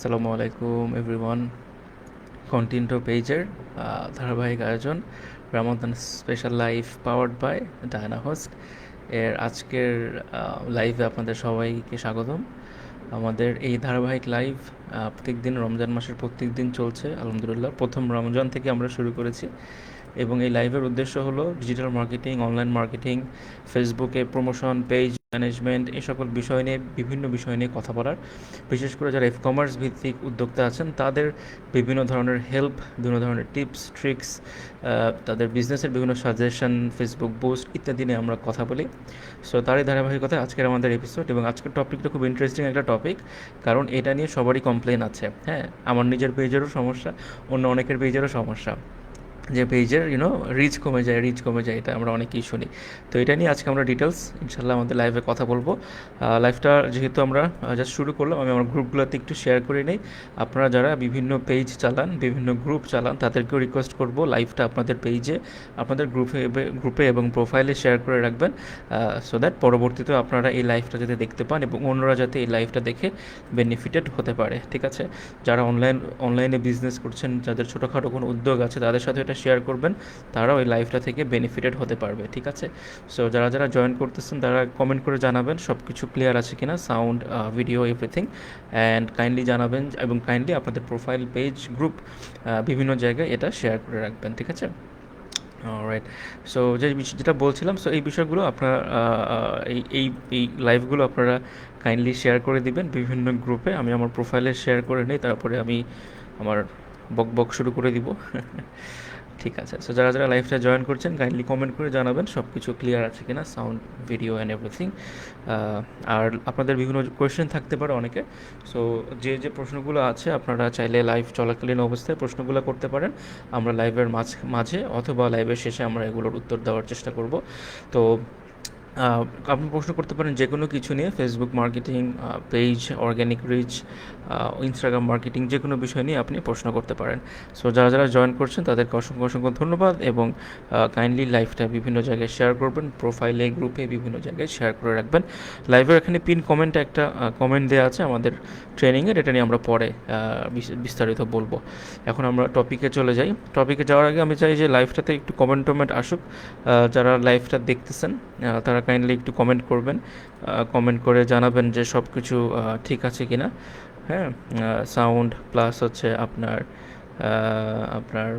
আসসালামু আলাইকুম everyone. Continue পেজের ধারাবাহিক আয়োজন Ramadan special live powered by Diana host এর আজকের লাইভে আপনাদের সবাইকে স্বাগতম। আমাদের এই ধারাবাহিক লাইভ প্রত্যেক দিন রমজান মাসের প্রত্যেক দিন চলছে। আলহামদুলিল্লাহ প্রথম রমজান থেকে আমরা শুরু করেছি এবং এই লাইভের উদ্দেশ্য হলো ডিজিটাল মার্কেটিং, অনলাইন মার্কেটিং, ফেসবুকে প্রমোশন, পেজ ম্যানেজমেন্ট, এই সকল বিষয় নিয়ে বিভিন্ন বিষয় নিয়ে কথা বলার। বিশেষ করে যারা কমার্স ভিত্তিক উদ্যোক্তা আছেন তাদের বিভিন্ন ধরনের হেল্প, বিভিন্ন ধরনের টিপস ট্রিক্স, তাদের বিজনেসের বিভিন্ন সাজেশন, ফেসবুক বুস্ট ইত্যাদি নিয়ে আমরা কথা বলি। সো তারই ধারাবাহিকতা আজকের আমাদের এপিসোড, এবং আজকের টপিকটা খুব ইন্টারেস্টিং একটা টপিক, কারণ এটা নিয়ে সবারই কমপ্লেন আছে। হ্যাঁ, আমার নিজের পেজেরও সমস্যা, অন্য অনেকের পেজেরও সমস্যা যে পেজের রিচ কমে যায়, এটা আমরা অনেকেই শুনি। তো এটা নিয়ে আজকে আমরা ডিটেলস ইনশাল্লাহ আমাদের লাইভে কথা বলবো। লাইভটা যেহেতু আমরা জাস্ট শুরু করলাম, আমি আমার গ্রুপগুলোতে একটু শেয়ার করে নিই। আপনারা যারা বিভিন্ন পেজ চালান, বিভিন্ন গ্রুপ চালান, তাদেরকেও রিকোয়েস্ট করব লাইভটা আপনাদের পেজে, আপনাদের গ্রুপে এবং প্রোফাইলে শেয়ার করে রাখবেন, সো দ্যাট পরবর্তীতে আপনারা এই লাইভটা যাতে দেখতে পান এবং অন্যরা যাতে এই লাইভটা দেখে বেনিফিটেড হতে পারে। ঠিক আছে, যারা অনলাইনে বিজনেস করছেন, যাদের ছোটোখাটো কোনো উদ্যোগ আছে, তাদের সাথে এটা শেয়ার করবেন, তারাও এই লাইভটা থেকে বেনিফিটেড হতে পারবে। ঠিক আছে, সো যারা যারা জয়েন করতেছেন তারা কমেন্ট করে জানাবেন সব কিছু ক্লিয়ার আছে কিনা, sound, video, everything, and kindly জানাবেন এবং কাইন্ডলি আপনাদের প্রোফাইল, পেজ, গ্রুপ, বিভিন্ন জায়গায় এটা শেয়ার করে রাখবেন। ঠিক আছে, রাইট। সো যেটা বলছিলাম, সো এই বিষয়গুলো আপনারা এই এই এই লাইভগুলো আপনারা কাইন্ডলি শেয়ার করে দিবেন বিভিন্ন গ্রুপে। আমি আমার প্রোফাইলে শেয়ার করে নিই, তারপরে আমি আমার বক শুরু করে দিব। ঠিক আছে, সো যারা যারা লাইভটা জয়েন করছেন কাইন্ডলি কমেন্ট করে জানাবেন সব কিছু ক্লিয়ার আছে কিনা, সাউন্ড, ভিডিও অ্যান্ড এভরিথিং। আর আপনাদের বিভিন্ন কোয়েশ্চেন থাকতে পারে অনেকে, সো যে যে প্রশ্নগুলো আছে আপনারা চাইলে লাইভ চলাকালীন অবস্থায় প্রশ্নগুলো করতে পারেন। আমরা লাইভের মাঝে অথবা লাইভের শেষে আমরা এগুলোর উত্তর দেওয়ার চেষ্টা করব। তো আপনি প্রশ্ন করতে পারেন যে কোনো কিছু নিয়ে, Facebook marketing, page, organic reach, Instagram marketing, যে কোনো বিষয় নিয়ে আপনি প্রশ্ন করতে পারেন। সো যারা যারা জয়েন করছেন তাদেরকে অসংখ্য অসংখ্য ধন্যবাদ, এবং কাইন্ডলি লাইভটা বিভিন্ন জায়গায় শেয়ার করবেন, প্রোফাইলে, গ্রুপে, বিভিন্ন জায়গায় শেয়ার করে রাখবেন। লাইভের এখানে পিন কমেন্টে একটা কমেন্ট দেওয়া আছে আমাদের ট্রেনিংয়ের, এটা নিয়ে আমরা পরে বিস্তারিত বলবো। এখন আমরা টপিকে চলে যাই। টপিকে যাওয়ার আগে আমি চাই যে লাইভটাতে একটু কমেন্ট আসুক। যারা লাইভটা দেখতেছেন তারা কাইন্ডলি একটু কমেন্ট করবেন, কমেন্ট করে জানাবেন যে সব কিছু ঠিক আছে কিনা। হ্যাঁ, সাউন্ড প্লাস হচ্ছে আপনার আপনার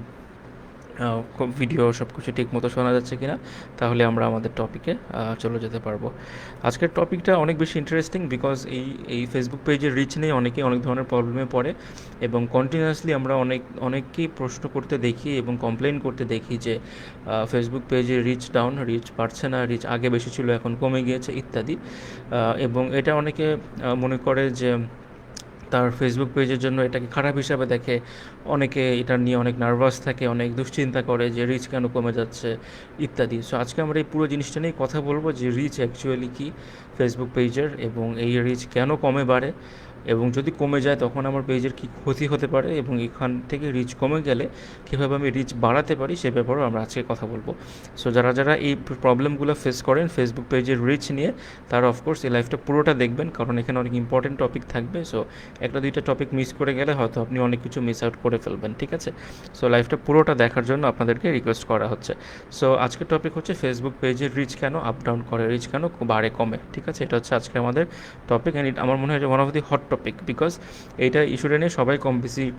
ভিডিও সব কিছু ঠিক মতো শোনা যাচ্ছে কিনা, তাহলে আমরা আমাদের টপিকে চলে যেতে পারবো। আজকের টপিকটা অনেক বেশি ইন্টারেস্টিং, বিকজ এই ফেসবুক পেজের রিচ নেই, অনেকেই অনেক ধরনের প্রবলেমে পড়ে, এবং কন্টিনিউয়াসলি আমরা অনেককেই প্রশ্ন করতে দেখি এবং কমপ্লেন করতে দেখি যে ফেসবুক পেজে রিচ ডাউন, রিচ বাড়ছে না, রিচ আগে বেশি ছিল এখন কমে গিয়েছে ইত্যাদি। এবং এটা অনেকে মনে করে যে তার ফেসবুক পেজের জন্য এটাকে খারাপ হিসাবে দেখে, অনেকে এটা নিয়ে অনেক নার্ভাস থাকে, অনেক দুশ্চিন্তা করে যে রিচ কেন কমে যাচ্ছে ইত্যাদি। সো আজকে আমরা এই পুরো জিনিসটা নিয়ে কথা বলবো যে রিচ অ্যাকচুয়ালি কী ফেসবুক পেজের, এবং এই রিচ কেন কমে বাড়ে, এবং যদি কমে যায় তখন আমার পেজের কী ক্ষতি হতে পারে, এবং এখান থেকে রিচ কমে গেলে কীভাবে আমি রিচ বাড়াতে পারি সে ব্যাপারেও আমরা আজকে কথা বলবো। সো যারা যারা এই প্রবলেমগুলো ফেস করেন ফেসবুক পেজের রিচ নিয়ে, তারা অফকোর্স এই লাইফটা পুরোটা দেখবেন, কারণ এখানে অনেক ইম্পর্টেন্ট টপিক থাকবে। সো একটা দুইটা টপিক মিস করে গেলে হয়তো আপনি অনেক কিছু মিস আউট করে ফেলবেন। ঠিক আছে, সো লাইভটা পুরোটা দেখার জন্য আপনাদেরকে রিকোয়েস্ট করা হচ্ছে। সো আজকের টপিক হচ্ছে ফেসবুক পেজের রিচ কেন আপ ডাউন করে, রিচ কেন বাড়ে কমে। ঠিক আছে, এটা হচ্ছে আজকে আমাদের টপিক, অ্যান্ড আমার মনে হয় যে one of the hot topic, because এইটা ইস্যুটা নিয়ে সবাই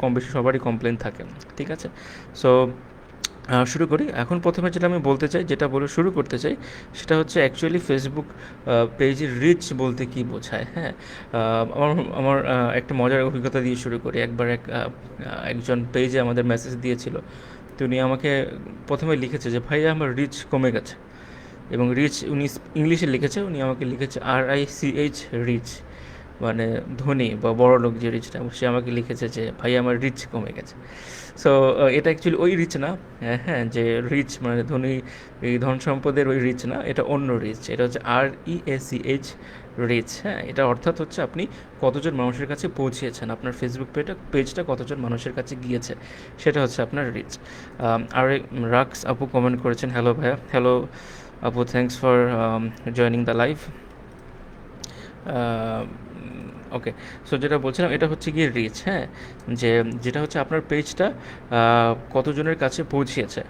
কম বেশি সবারই কমপ্লেন থাকে। ঠিক আছে, সো শুরু করি। এখন প্রথমে যেটা আমি বলতে চাই, যেটা বলে শুরু করতে চাই, সেটা হচ্ছে অ্যাকচুয়ালি ফেসবুক পেজের রিচ বলতে কী বোঝায়। হ্যাঁ, আমার আমার একটা মজার অভিজ্ঞতা দিয়ে শুরু করি। একবার একজন পেজে আমাদের মেসেজ দিয়েছিল, তো উনি আমাকে প্রথমে লিখেছে যে ভাইয়া আমার রিচ কমে গেছে, এবং রিচ উনি ইংলিশে লিখেছে, উনি আমাকে লিখেছে RICH, রিচ মানে ধনী বা বড় লোক যে রিচটা, সে আমাকে লিখেছে যে ভাই আমার রিচ কমে গেছে। সো এটা অ্যাকচুয়ালি ওই রিচ না। হ্যাঁ, যে রিচ মানে ধনী, এই ধন সম্পদের ওই রিচ না, এটা অন্য রিচ, এটা হচ্ছে REACH, রিচ। হ্যাঁ, এটা অর্থাৎ হচ্ছে আপনি কতজন মানুষের কাছে পৌঁছিয়েছেন, আপনার ফেসবুক পেজটা কতজন মানুষের কাছে গিয়েছে, সেটা হচ্ছে আপনার রিচ। আর রাক্স আপু কমেন্ট করেছেন, হ্যালো ভাইয়া। হ্যালো আপু, thanks for joining the live. Okay, so যেটা বলছিলাম এটা হচ্ছে গিয়ে রিচ, হ্যাঁ, যে যেটা হচ্ছে আপনার পেজটা কতজনের কাছে পৌঁছিয়েছে,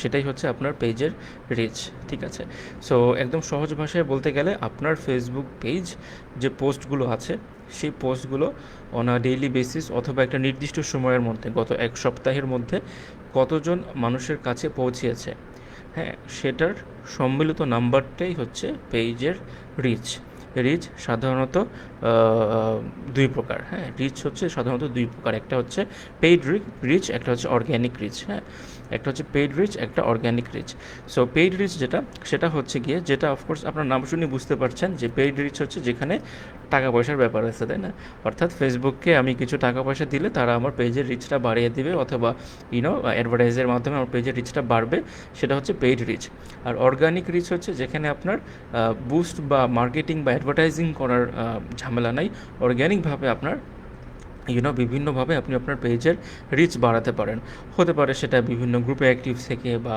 সেটাই হচ্ছে আপনার পেজের রিচ। ঠিক আছে, সো একদম সহজ ভাষায় বলতে গেলে আপনার ফেসবুক পেজ যে পোস্টগুলো আছে সেই পোস্টগুলো অন আ ডেইলি বেসিস অথবা একটা নির্দিষ্ট সময়ের মধ্যে গত এক সপ্তাহের মধ্যে কতজন মানুষের কাছে পৌঁছিয়েছে, হ্যাঁ, সেটার সম্মিলিত নাম্বারটাই হচ্ছে পেজের রিচ। রিচ সাধারণত দুই প্রকার, হ্যাঁ, রিচ হচ্ছে সাধারণত দুই প্রকার, একটা হচ্ছে পেইড রিচ, একটা হচ্ছে অর্গ্যানিক রিচ, হ্যাঁ, একটা হচ্ছে পেইড রিচ, একটা organic reach. So paid reach যেটা, সেটা হচ্ছে গিয়ে যেটা অফকোর্স আপনার নাম শুনে বুঝতে পারছেন যে পেইড রিচ হচ্ছে যেখানে টাকা পয়সার ব্যাপার আছে, তাই না? অর্থাৎ ফেসবুককে আমি কিছু টাকা পয়সা দিলে তারা আমার পেজের রিচটা বাড়িয়ে দিবে, অথবা অ্যাডভার্টাইজের মাধ্যমে আমার পেজের রিচটা বাড়বে, সেটা হচ্ছে পেইড রিচ। আর অর্গানিক রিচ হচ্ছে যেখানে আপনার বুস্ট বা মার্কেটিং বা অ্যাডভার্টাইজিং করার ঝামেলা নাই, অর্গ্যানিকভাবে আপনার বিভিন্নভাবে আপনি আপনার পেজের রিচ বাড়াতে পারেন। হতে পারে সেটা বিভিন্ন গ্রুপে অ্যাক্টিভ থেকে বা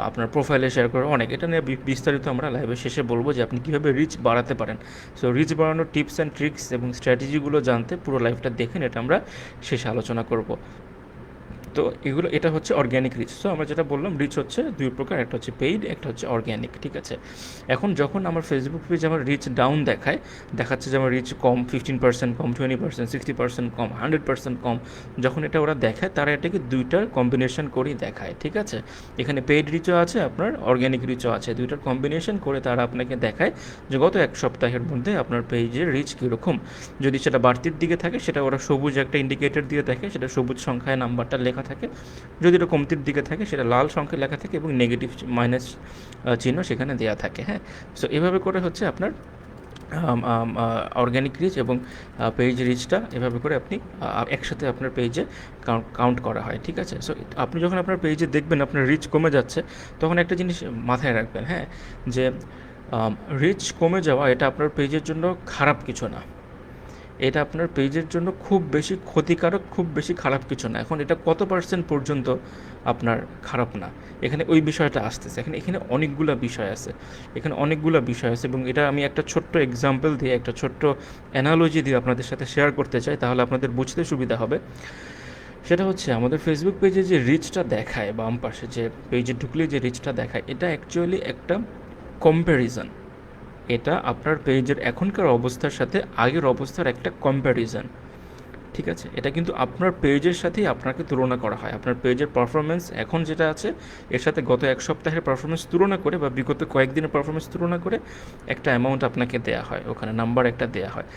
আপনার প্রোফাইলে শেয়ার করে, অনেক এটা নিয়ে বিস্তারিত আমরা লাইভের শেষে বলবো যে আপনি কীভাবে রিচ বাড়াতে পারেন। সো রিচ বাড়ানোর টিপস অ্যান্ড ট্রিক্স এবং স্ট্র্যাটেজিগুলো জানতে পুরো লাইভটা দেখেন, এটা আমরা শেষে আলোচনা করব। তো এটা হচ্ছে অর্গ্যানিক রিচ। সো আমরা যেটা বললাম রিচ হচ্ছে দুই প্রকার, একটা হচ্ছে পেইড, একটা হচ্ছে অর্গ্যানিক। ঠিক আছে, এখন যখন আমার ফেসবুক পেজ আমার রিচ ডাউন দেখাচ্ছে যে আমার রিচ কম, 15% কম, 20%, 60% কম, 100% কম, যখন এটা ওরা দেখায় তারা এটাকে দুইটার কম্বিনেশন করেই দেখায়। ঠিক আছে, এখানে পেইড রিচও আছে, আপনার অর্গ্যানিক রিচও আছে, দুইটার কম্বিনেশন করে তারা আপনাকে দেখায় যে গত এক সপ্তাহের মধ্যে আপনার পেজের রিচ কীরকম। যদি সেটা বাড়তির দিকে থাকে সেটা ওরা সবুজ একটা ইন্ডিকেটর দিয়ে দেখে, সেটা সবুজ সংখ্যায় নাম্বারটা লেখা থাকে। যদি এটা কমতির দিকে থাকে সেটা লাল সংখ্যায় লেখা থাকে এবং নেগেটিভ মাইনাস চিহ্ন সেখানে দেওয়া থাকে। হ্যাঁ, সো এভাবে করে হচ্ছে আপনার অর্গ্যানিক রিচ এবং পেজ রিচটা এভাবে করে আপনি একসাথে আপনার পেজে কাউন্ট করা হয়। ঠিক আছে, সো আপনি যখন আপনার পেজে দেখবেন আপনার রিচ কমে যাচ্ছে, তখন একটা জিনিস মাথায় রাখবেন, হ্যাঁ, যে রিচ কমে যাওয়া এটা আপনার পেজের জন্য খারাপ কিছু না, এটা আপনার পেজের জন্য খুব বেশি ক্ষতিকারক, খুব বেশি খারাপ কিছু না। এখন এটা কত পার্সেন্ট পর্যন্ত আপনার খারাপ না, এখানে ওই বিষয়টা আসতেছে। এখানে অনেকগুলো বিষয় আছে, এবং এটা আমি একটা ছোট্ট এক্সাম্পল দিয়ে, একটা ছোট্ট অ্যানালজি দিয়ে আপনাদের সাথে শেয়ার করতে চাই, তাহলে আপনাদের বুঝতে সুবিধা হবে। সেটা হচ্ছে আমাদের ফেসবুক পেজে যে রিচটা দেখায়, বাম পাশে যে পেজে ঢুকলে যে রিচটা দেখায়, এটা অ্যাকচুয়ালি একটা কম্প্যারিজন। এটা আপনার পেজের এখনকার অবস্থার সাথে আগের অবস্থার একটা কম্প্যারিজন। ঠিক আছে, এটা কিন্তু আপনার পেজের সাথেই আপনাকে তুলনা করা হয়। আপনার পেজের পারফরমেন্স এখন যেটা আছে এর সাথে গত এক সপ্তাহের পারফরমেন্স তুলনা করে বা বিগত কয়েকদিনের পারফরমেন্স তুলনা করে একটা অ্যামাউন্ট আপনাকে দেয়া হয়, ওখানে নাম্বার একটা দেয়া হয়।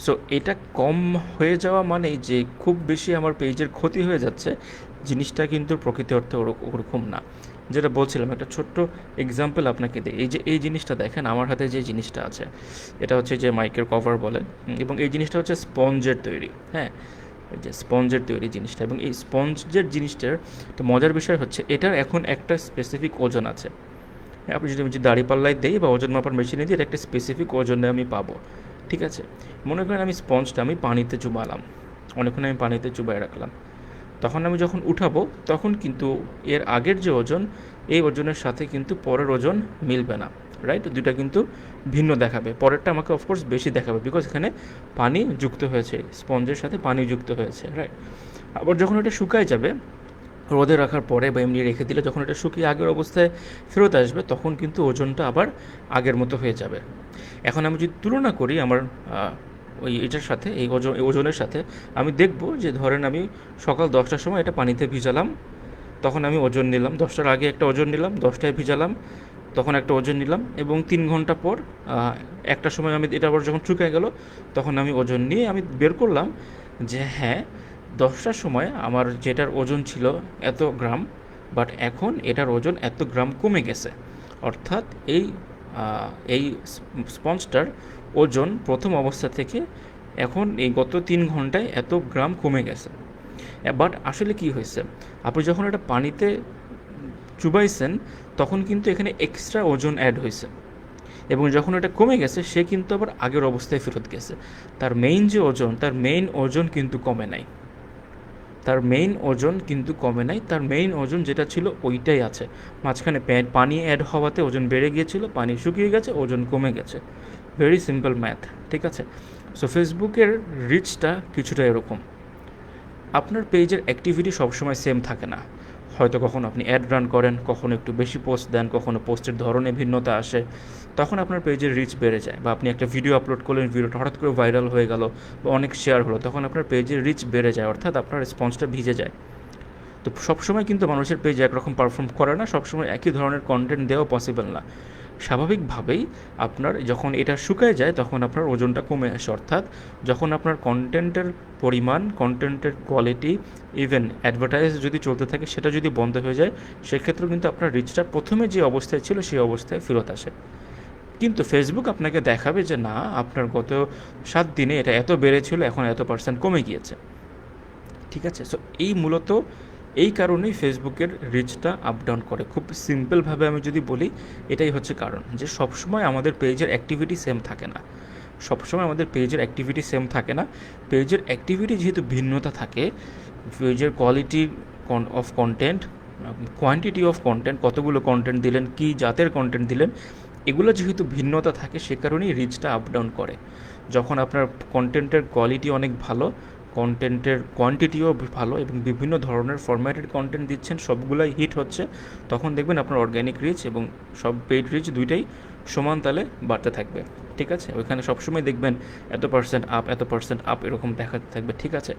সো এটা কম হয়ে যাওয়া মানেই যে খুব বেশি আমার পেজের ক্ষতি হয়ে যাচ্ছে, জিনিসটা কিন্তু প্রকৃতি অর্থে ওরকম না। যেটা বলছিলাম, একটা ছোট্ট এক্সাম্পল আপনাকে দিই। এই জিনিসটা দেখেন, আমার হাতে যে জিনিসটা আছে এটা হচ্ছে যে মাইকের কভার বলেন, এবং এই জিনিসটা হচ্ছে স্পঞ্জের তৈরি, হ্যাঁ, এই যে স্পঞ্জের তৈরি জিনিসটা, এবং এই স্পঞ্জের জিনিসটার তো মজার বিষয় হচ্ছে এটার এখন একটা স্পেসিফিক ওজন আছে। আপনি যদি দাঁড়িপাল্লায় দিই বা ওজন মাপার মেশিনে দিই, একটা স্পেসিফিক ওজনে আমি পাবো। ঠিক আছে, মনে করেন আমি স্পঞ্জটা আমি পানিতে চুবালাম, অনেকক্ষণ আমি পানিতে চুবাই রাখলাম, তখন আমি যখন উঠাবো তখন কিন্তু এর আগের যে ওজন, এই ওজনের সাথে কিন্তু পরের ওজন মিলবে না, রাইট? দুটা কিন্তু ভিন্ন দেখাবে, পরেরটা আমাকে অফকোর্স বেশি দেখাবে, বিকজ এখানে পানি যুক্ত হয়েছে, স্পঞ্জের সাথে পানি যুক্ত হয়েছে, রাইট? আবার যখন এটা শুকায় যাবে রোদে রাখার পরে বা এমনি রেখে দিলে, যখন এটা শুকিয়ে আগের অবস্থায় ফেরত আসবে তখন কিন্তু ওজনটা আবার আগের মতো হয়ে যাবে। এখন আমি যদি তুলনা করি আমার এটার সাথে, এই ওজনের সাথে, আমি দেখব যে ধরেন আমি সকাল 10টার সময় এটা পানিতে ভিজালাম, তখন আমি ওজন নিলাম, 10টার আগে একটা ওজন নিলাম, 10টায় ভিজালাম, তখন একটা ওজন নিলাম, এবং 3 ঘন্টা পর একটা সময় আমি এটা আবার যখন শুকিয়ে গেল তখন আমি ওজন নিয়ে আমি বের করলাম যে হ্যাঁ, 10টার সময় আমার যেটার ওজন ছিল এত গ্রাম, বাট এখন এটার ওজন এত গ্রাম কমে গেছে। অর্থাৎ এই স্পঞ্জটার ওজন প্রথম অবস্থা থেকে এখন এই গত 3 ঘন্টায় এত গ্রাম কমে গেছে। বাট আসলে কি হয়েছে, আপনি যখন এটা পানিতে চুবাইছেন তখন কিন্তু এখানে এক্সট্রা ওজন অ্যাড হয়েছে, এবং যখন এটা কমে গেছে সে কিন্তু আবার আগের অবস্থায় ফেরত গেছে। তার মেইন যে ওজন, তার মেইন ওজন কিন্তু কমে নাই, তার মেইন ওজন যেটা ছিল ওইটাই আছে। মাঝখানে পানি অ্যাড হওয়াতে ওজন বেড়ে গিয়েছিল, পানি শুকিয়ে গেছে, ওজন কমে গেছে। Very simple math. ঠিক আছে, সো ফেসবুকের রিচটা কিছুটা এরকম, আপনার পেজের অ্যাক্টিভিটি সবসময় সেম থাকে না। হয়তো কখনো আপনি অ্যাড রান করেন, কখনো একটু বেশি পোস্ট দেন, কখনো পোস্টের ধরনে ভিন্নতা আসে, তখন আপনার পেজের রিচ বেড়ে যায়। বা আপনি একটা ভিডিও আপলোড করলেন, ভিডিওটা হঠাৎ করে ভাইরাল হয়ে গেল বা অনেক শেয়ার হলো, তখন আপনার পেজের রিচ বেড়ে যায়, অর্থাৎ আপনার রেসপন্সটা ভিজে যায়। তো সবসময় কিন্তু মানুষের পেজ একরকম পারফর্ম করে না, সবসময় একই ধরনের কন্টেন্ট দেওয়া পসিবল না। স্বাভাবিকভাবেই আপনার যখন এটা শুকায় যায় তখন আপনার ওজনটা কমে আসে, অর্থাৎ যখন আপনার কন্টেন্টের পরিমাণ, কন্টেন্টের কোয়ালিটি, ইভেন অ্যাডভার্টাইজ যদি চলতে থাকে সেটা যদি বন্ধ হয়ে যায়, সেক্ষেত্রেও কিন্তু আপনার রিচটা প্রথমে যে অবস্থায় ছিল সেই অবস্থায় ফেরত আসে। কিন্তু ফেসবুক আপনাকে দেখাবে যে না, আপনার গত 7 দিনে এটা এত বেড়েছিল, এখন এত পার্সেন্ট কমে গিয়েছে। ঠিক আছে, সো এই মূলত এই কারণেই ফেসবুকের রিচটা আপ ডাউন করে। খুব সিম্পলভাবে আমি যদি বলি, এটাই হচ্ছে কারণ, যে সবসময় আমাদের পেজের অ্যাক্টিভিটি সেম থাকে না। সবসময় আমাদের পেজের অ্যাক্টিভিটি সেম থাকে না। পেজের অ্যাক্টিভিটি যেহেতু ভিন্নতা থাকে, পেজের quality of content, quantity of content, কতগুলো কন্টেন্ট দিলেন, কী জাতের কন্টেন্ট দিলেন, এগুলো যেহেতু ভিন্নতা থাকে, সে কারণেই রিচটা আপ ডাউন করে। যখন আপনার কন্টেন্টের কোয়ালিটি অনেক ভালো, কন্টেন্টের কোয়ান্টিটিও ভালো এবং বিভিন্ন ধরনের ফরম্যাটেড কন্টেন্ট দিচ্ছেন, সবগুলাই হিট হচ্ছে, তখন দেখবেন আপনার অর্গ্যানিক রিচ এবং সব পেইড রিচ দুইটাই সমান তালে বাড়তে থাকবে। ঠিক আছে, ওইখানে সবসময় দেখবেন এত পার্সেন্ট আপ, এত পার্সেন্ট আপ এরকম দেখাতে থাকবে। ঠিক আছে,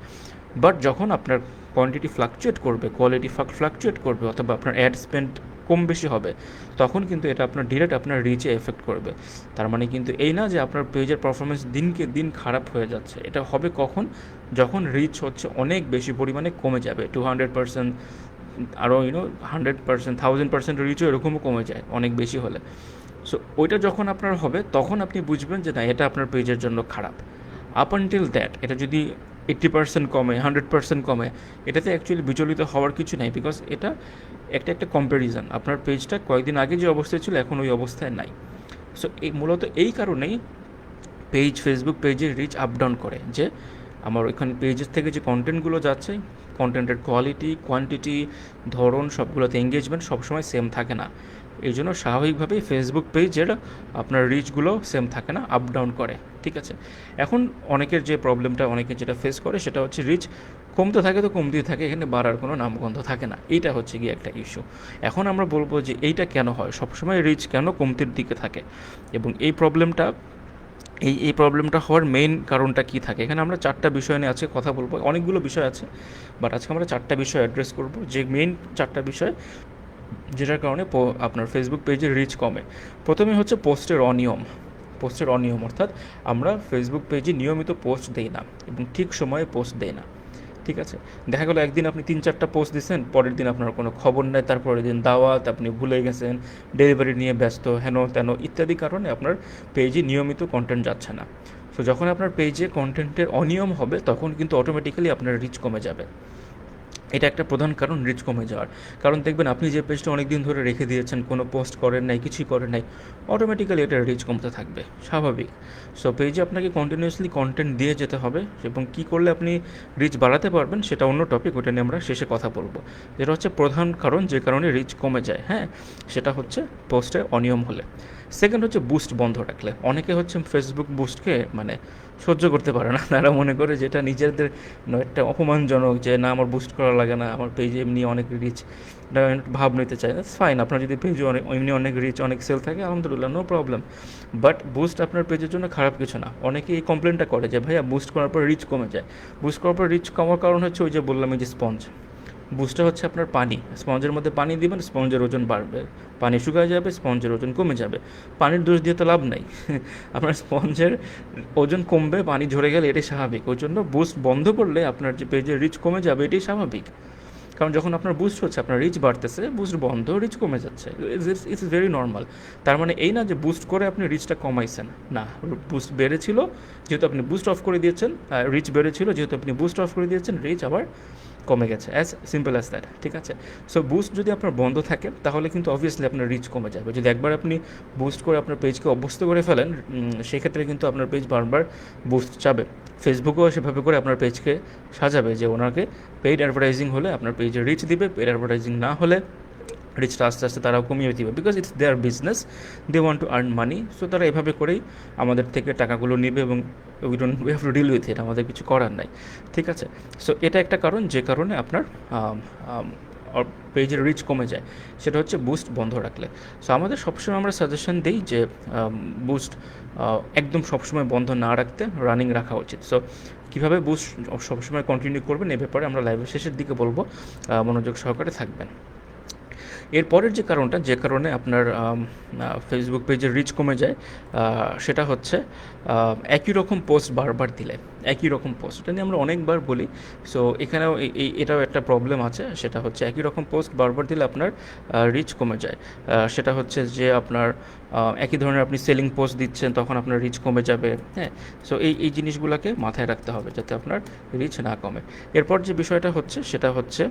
বাট যখন আপনার কোয়ান্টিটি ফ্লাকচুয়েট করবে, কোয়ালিটি ফ্লাকচুয়েট করবে, অথবা আপনার অ্যাড স্পেন্ড কম বেশি হবে, তখন কিন্তু এটা আপনার ডিরেক্ট আপনার রিচে এফেক্ট করবে। তার মানে কিন্তু এই না যে আপনার পেজের পারফরমেন্স দিনকে দিন খারাপ হয়ে যাচ্ছে। এটা হবে কখন? যখন রিচ হচ্ছে অনেক বেশি পরিমাণে কমে যাবে, 200%, আরও 100%, 1000% রিচও এরকমও কমে যায় অনেক বেশি হলে। সো ওইটা যখন আপনার হবে, তখন আপনি বুঝবেন যে না, এটা আপনার পেজের জন্য খারাপ। আপ আনটিল দ্যাট, এটা যদি 80% কমে, 100% কমে, এটাতে অ্যাকচুয়ালি বিচলিত হওয়ার কিছু নাই, বিকজ এটা একটা কম্প্যারিজন। আপনার পেজটা কয়েকদিন আগে যে অবস্থায় ছিল এখন ওই অবস্থায় নাই। সো মূলত এই কারণেই ফেসবুক পেজের রিচ আপ ডাউন করে, যে আমার ওইখানে পেজের থেকে যে কন্টেন্টগুলো যাচ্ছে, কন্টেন্টের কোয়ালিটি, কোয়ান্টিটি, ধরন, সবগুলোতে এঙ্গেজমেন্ট সবসময় সেম থাকে না। এই জন্য স্বাভাবিকভাবেই ফেসবুক পেজের আপনার রিচগুলো সেম থাকে না, আপ ডাউন করে। ঠিক আছে, এখন অনেকের যে প্রবলেমটা, অনেকে যেটা ফেস করে, সেটা হচ্ছে রিচ কমতে থাকে তো কমতেই থাকে, এখানে বাড়ার কোনো নামগন্ধ থাকে না। এইটা হচ্ছে গিয়ে একটা ইস্যু। এখন আমরা বলবো যে এইটা কেন হয়, সবসময় রিচ কেন কমতির দিকে থাকে, এবং এই প্রবলেমটা হওয়ার মেইন কারণটা কী থাকে। এখানে আমরা 4টা বিষয় নিয়ে আজকে কথা বলবো। অনেকগুলো বিষয় আছে, বাট আজকে আমরা 4টা বিষয় অ্যাড্রেস করব, যে মেইন 4টা বিষয় যেটার কারণে আপনার ফেসবুক পেজের রিচ কমে। প্রথমে হচ্ছে পোস্টের অনিয়ম, অর্থাৎ আমরা ফেসবুক পেজে নিয়মিত পোস্ট দেই না এবং ঠিক সময়ে পোস্ট দেই না। ঠিক আছে, দেখা গেলো একদিন আপনি 3-4টা পোস্ট দিচ্ছেন, পরের দিন আপনার কোনো খবর নেই, তারপরের দিন দাওয়াত, আপনি ভুলে গেছেন, ডেলিভারি নিয়ে ব্যস্ত, হেন তেন ইত্যাদি কারণে আপনার পেজে নিয়মিত কন্টেন্ট যাচ্ছে না। সো যখন আপনার পেজে কন্টেন্টের অনিয়ম হবে, তখন কিন্তু অটোমেটিক্যালি আপনার রিচ কমে যাবে। এটা একটা প্রধান কারণ রিচ কমে যাওয়ার। কারণ দেখবেন আপনি যে পেজটা অনেক দিন ধরে রেখে দিয়েছেন, কোনো পোস্ট করেন নাই, কিছুই করেন নাই, অটোমেটিক্যালি এটা রিচ কমতে থাকবে, স্বাভাবিক। সো পেজে আপনাকে কন্টিনিউয়াসলি কন্টেন্ট দিয়ে যেতে হবে, এবং কী করলে আপনি রিচ বাড়াতে পারবেন সেটা অন্য টপিক, ওটা নিয়ে আমরা শেষে কথা বলবো। যেটা হচ্ছে প্রধান কারণ যে কারণে রিচ কমে যায়, হ্যাঁ, সেটা হচ্ছে পোস্টে অনিয়ম হলে। সেকেন্ড হচ্ছে বুস্ট বন্ধ রাখলে। অনেকে হচ্ছে ফেসবুক বুস্টকে মানে সহ্য করতে পারে না, তারা মনে করে যেটা নিজেদের একটা অপমানজনক, যে না আমার বুস্ট করা লাগে না, আমার পেজে এমনি অনেক রিচ, এটা ভাব নিতে চায়। দ্যাটস ফাইন, আপনার যদি পেজে এমনি অনেক রিচ, অনেক সেল থাকে, আলহামদুলিল্লাহ, নো প্রবলেম। বাট বুস্ট আপনার পেজের জন্য খারাপ কিছু না। অনেকে এই কমপ্লেনটা করে যে ভাইয়া বুস্ট করার পর রিচ কমে যায়। বুস্ট করার পর রিচ কমার কারণ হচ্ছে ওই যে বললাম, এই যে স্পঞ্জ। বুস্টটা হচ্ছে আপনার পানি, স্পঞ্জের মধ্যে পানি দিবেন, স্পঞ্জের ওজন বাড়বে, পানি শুকায় যাবে, স্পঞ্জের ওজন কমে যাবে। পানির দোষ দিয়ে তো লাভ নাই, আপনার স্পঞ্জের ওজন কমবে, পানি ঝরে গেলে, এটাই স্বাভাবিক। ওই জন্য বুস্ট বন্ধ করলে আপনার যে পেজের রিচ কমে যাবে, এটাই স্বাভাবিক। কারণ যখন আপনার বুস্ট হচ্ছে, আপনার রিচ বাড়তেছে, বুস্ট বন্ধ, রিচ কমে যাচ্ছে, ইটস ভেরি নর্মাল। তার মানে এই না যে বুস্ট করে আপনি রিচটা কমাইছেন, না, বুস্ট বেড়েছিল যেহেতু আপনি বুস্ট অফ করে দিয়েছেন, রিচ বেড়েছিল যেহেতু আপনি বুস্ট অফ করে দিয়েছেন, রিচ আবার কমে গেছে, অ্যাজ সিম্পল অ্যাজ দ্যাট। ঠিক আছে, সো বুস্ট যদি আপনার বন্ধ থাকে, তাহলে কিন্তু অবভিয়াসলি আপনার রিচ কমে যাবে। যদি একবার আপনি বুস্ট করে আপনার পেজকে অভ্যস্ত করে ফেলেন, সেক্ষেত্রে কিন্তু আপনার পেজ বারবার বুস্ট চাবে। ফেসবুকেও সেভাবে করে আপনার পেজকে সাজাবে যে ওনাকে পেইড অ্যাডভার্টাইজিং হলে আপনার পেজে রিচ দিবে, পেইড অ্যাডভার্টাইজিং না হলে রিচটা আস্তে আস্তে তারাও কমিয়ে দিবে, because it's their business, they want to earn money. So তারা এভাবে করেই আমাদের থেকে টাকাগুলো নেবে এবং we have to deal with it, আমাদের কিছু করার নাই, ঠিক আছে। সো এটা একটা কারণ যে কারণে আপনার পেজের রিচ কমে যায়, সেটা হচ্ছে বুস্ট বন্ধ রাখলে। সো আমাদের সবসময় আমরা সাজেশন দিই যে বুস্ট একদম সবসময় বন্ধ না রাখতে রানিং রাখা উচিত। সো কীভাবে বুস্ট সবসময় কন্টিনিউ করবেন এ ব্যাপারে আমরা লাইভের শেষের দিকে বলবো, মনোযোগ সহকারে থাকবেন। এরপরের যে কারণটা, যে কারণে আপনার ফেসবুক পেজের রিচ কমে যায়, সেটা হচ্ছে একই রকম পোস্ট বারবার দিলে। একই রকম পোস্ট, এটা নিয়ে আমরা অনেকবার বলি। সো এখানেও এটাও একটা প্রবলেম আছে, সেটা হচ্ছে একই রকম পোস্ট বারবার দিলে আপনার রিচ কমে যায়। সেটা হচ্ছে যে আপনার একই ধরনের আপনি সেলিং পোস্ট দিচ্ছেন, তখন আপনার রিচ কমে যাবে, হ্যাঁ। সো এই জিনিসগুলোকে মাথায় রাখতে হবে যাতে আপনার রিচ না কমে। এরপর যে বিষয়টা হচ্ছে সেটা হচ্ছে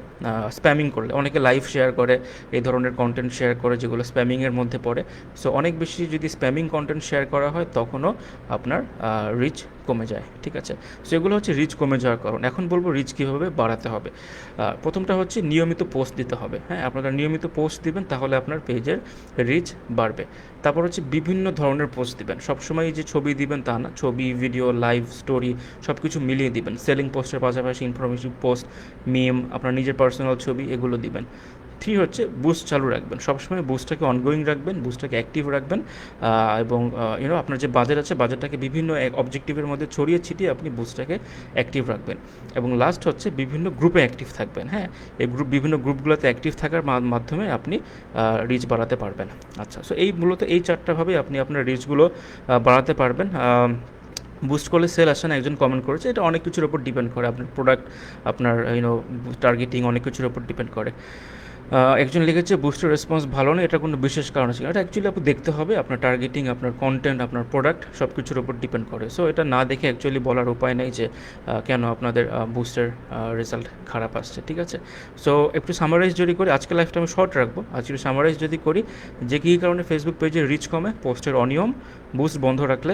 স্প্যামিং করলে। অনেকে লাইভ শেয়ার করে, এই ধরনের কন্টেন্ট শেয়ার করে যেগুলো স্প্যামিংয়ের মধ্যে পড়ে। সো অনেক বেশি যদি স্প্যামিং কন্টেন্ট শেয়ার করা হয় তখনও আপনার রিচ কমে যায়, ঠিক আছে। সো এগুলো হচ্ছে রিচ কমে যাওয়ার কারণ। এখন বলবো রিচ কীভাবে বাড়াতে হবে। প্রথমটা হচ্ছে নিয়মিত পোস্ট দিতে হবে, হ্যাঁ। আপনারা নিয়মিত পোস্ট দিবেন তাহলে আপনার পেজের রিচ বাড়বে। তারপর হচ্ছে বিভিন্ন ধরনের পোস্ট দিবেন, সবসময় যে ছবি দিবেন তা না, ছবি, ভিডিও, লাইভ, স্টোরি সব কিছু মিলিয়ে দিবেন। সেলিং পোস্টের পাশাপাশি ইনফরমেটিভ পোস্ট, মিম, আপনার নিজের পার্সোনাল ছবি, এগুলো দিবেন। 3 হচ্ছে বুস্ট চালু রাখবেন, সবসময় বুস্টটাকে অনগোয়িং রাখবেন, বুস্টটাকে অ্যাক্টিভ রাখবেন, এবং আপনার যে বাজেট আছে বাজেটটাকে বিভিন্ন অবজেক্টিভের মধ্যে ছড়িয়ে ছিটিয়ে আপনি বুস্টটাকে অ্যাক্টিভ রাখবেন। এবং লাস্ট হচ্ছে বিভিন্ন গ্রুপে অ্যাক্টিভ থাকবেন, হ্যাঁ। এই বিভিন্ন গ্রুপগুলোতে অ্যাক্টিভ থাকার মাধ্যমে আপনি রিচ বাড়াতে পারবেন। আচ্ছা, সো মূলত এই 4টাভাবেই আপনি আপনার রিচগুলো বাড়াতে পারবেন। বুস্ট করলে সেল আসে না, একজন কমেন্ট করেছে, এটা অনেক কিছুর ওপর ডিপেন্ড করে, আপনার প্রোডাক্ট, আপনার টার্গেটিং, অনেক কিছুর ওপর ডিপেন্ড করে। একজন লিখেছে বুস্টের রেসপন্স ভালো না, এটা কোনো বিশেষ কারণ আছে, এটা অ্যাকচুয়ালি আপনি দেখতে হবে, আপনার টার্গেটিং, আপনার কন্টেন্ট, আপনার প্রোডাক্ট সব কিছুর ওপর ডিপেন্ড করে। সো এটা না দেখে অ্যাকচুয়ালি বলার উপায় নেই যে কেন আপনাদের বুস্টের রেজাল্ট খারাপ আসছে, ঠিক আছে। সো একটু সামারাইজ যদি করি, আজকে লাইফটা আমি শর্ট রাখবো, আজকে সামারাইজ যদি করি যে কী কারণে ফেসবুক পেজের রিচ কমে, পোস্টের অনিয়ম, বুস্ট বন্ধ রাখলে,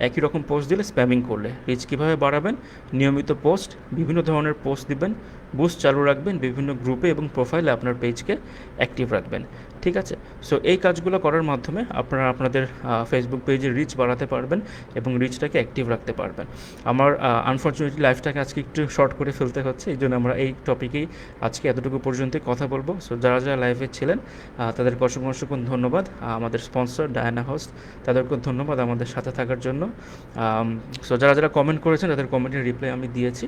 একই রকম পোস্ট দিলে, স্প্যামিং করলে। রিচ কীভাবে বাড়াবেন? নিয়মিত পোস্ট, বিভিন্ন ধরনের পোস্ট দিবেন, বুস্ট চালু রাখবেন, বিভিন্ন গ্রুপে এবং প্রোফাইলে আপনার পেজকে অ্যাক্টিভ রাখবেন, ঠিক আছে। সো এই কাজগুলো করার মাধ্যমে আপনারা আপনাদের ফেসবুক পেজের রিচ বাড়াতে পারবেন এবং রিচটাকে অ্যাক্টিভ রাখতে পারবেন। আমার আনফর্চুনেটলি লাইফটাকে আজকে একটু শর্ট করে ফেলতে হচ্ছে, এই জন্য আমরা এই টপিকেই আজকে এতটুকু পর্যন্তই কথা বলবো। সো যারা যারা লাইভে ছিলেন তাদেরকে অসংখ্য অসংখ্য ধন্যবাদ। আমাদের স্পন্সর ডায়ানা হোস্ট, তাদেরকে ধন্যবাদ আমাদের সাথে থাকার জন্য। সো যারা যারা কমেন্ট করেছেন তাদের কমেন্টের রিপ্লাই আমি দিয়েছি,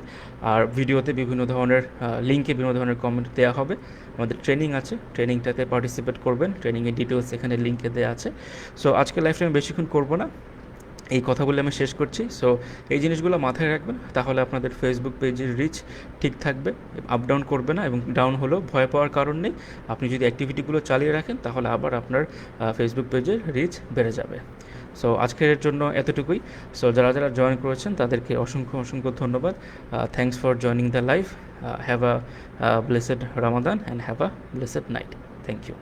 আর ভিডিওতে বিভিন্ন ধরনের লিঙ্কে বিভিন্ন ধরনের কমেন্ট দেওয়া হবে। আমাদের ট্রেনিং আছে, ট্রেনিংটাতে পার্টিসিপেট করবেন, ট্রেনিংয়ের ডিটেলস এখানে লিঙ্কে দেওয়া আছে। সো আজকে লাইফটা আমি বেশিক্ষণ করবো না, এই কথাগুলো আমি শেষ করছি। সো এই জিনিসগুলো মাথায় রাখবেন, তাহলে আপনাদের ফেসবুক পেজের রিচ ঠিক থাকবে, আপ ডাউন করবে না, এবং ডাউন হলেও ভয় পাওয়ার কারণ নেই। আপনি যদি অ্যাক্টিভিটিগুলো চালিয়ে রাখেন তাহলে আবার আপনার ফেসবুক পেজের রিচ বেড়ে যাবে। সো আজকের জন্য এতটুকুই। সো যারা যারা জয়েন করেছেন তাদেরকে অসংখ্য অসংখ্য ধন্যবাদ। Thanks for joining the live. Have a blessed Ramadan and have a blessed night. Thank you.